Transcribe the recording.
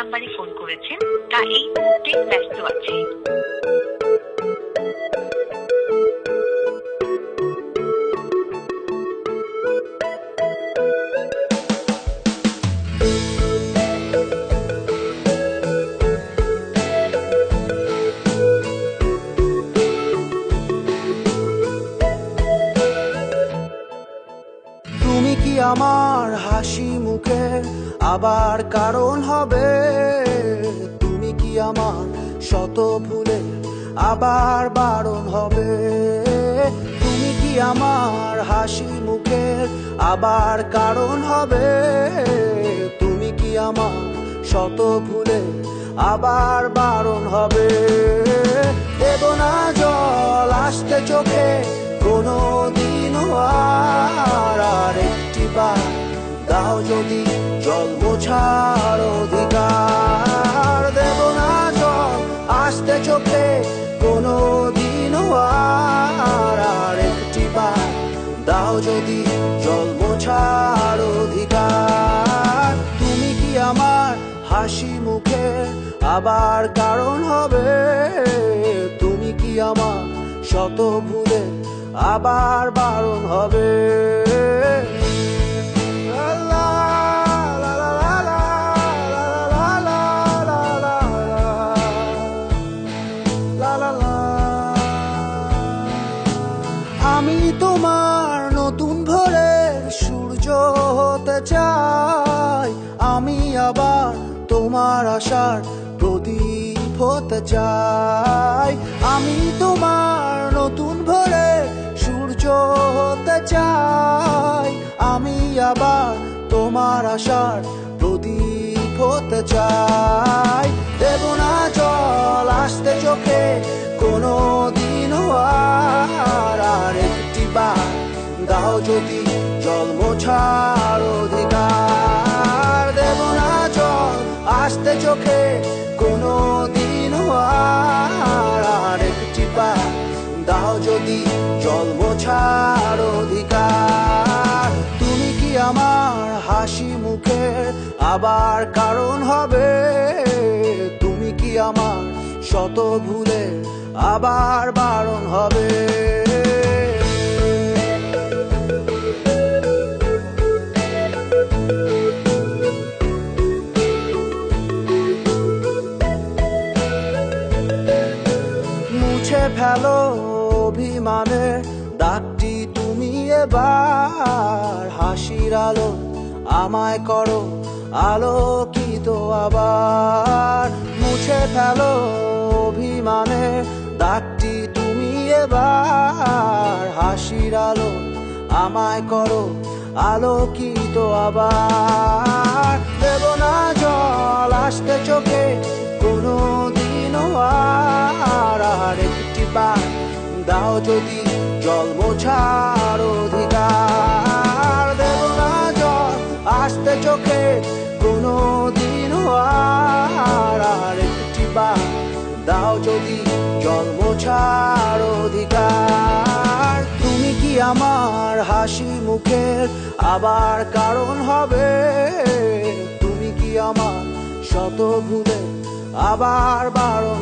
নাম্বারে ফোন করেছেন তা এই মুহূর্তে ব্যস্ত আছে। তুমি কি আমার হাসি মুখে আবার কারণ হবে? তুমি কি আমার শত ভুলে আবার বারণ হবে? তুমি কি আমার হাসি মুখে আবার কারণ হবে? তুমি কি আমার শত ভুলে আবার বারণ হবে? দেব না জল আসতে চোখে কোনো দিনও আর একটি বার দাও যদি জল মোছার অধিকার। দেব না জল আসতে চোখে কোনো দিনও আর একটি বার দাও যদি জল মোছার অধিকার। তুমি কি আমার হাসি মুখে আবার কারণ হবে? তুমি কি আমার শত ভুলে আবার বারণ হবে? আমি তোমার নতুন ভোরের সূর্য হতে চাই, আমি আবার তোমার আশার প্রদীপ হতে চাই। আমি তোমার নতুন ভোরের সূর্য হতে চাই, আমি আবার তোমার আশার প্রদীপ হতে চাই। দেব না জল আসতে চোখে কোনো দিনও আর একটি বার দাও যদি জল মোছার অধিকার। দেব না জল আসতে চোখে কোনো দিনও আর একটি বার দাও যদি জল মোছার অধিকার। তুমি কি আমার হাসি মুখের আবার কারণ হবে? তুমি কি আমার শত ভুলে আবার বারণ হবে? মুছে ফেলো অভিমানের দাগটি তুমি এবার, হাসির আলো আমায় করো আলোকিত আবার। মুছে ফেলো অভিমানের দাগটি তুমি এবার, হাসির আলো আমায় করো আলোকিত আবার। দেব না জল আসতে চোখে কোনো দিনও আর একটি বার দাও যদি জল মোছার অধিকার। দেব না জল আসতে চোখে কোনো দিনও আর একটি বার দাও যদি জল মোছার অধিকার। তুমি কি আমার হাসি মুখের আবার কারণ হবে? তুমি কি আমার শত ভুলে আবার বারণ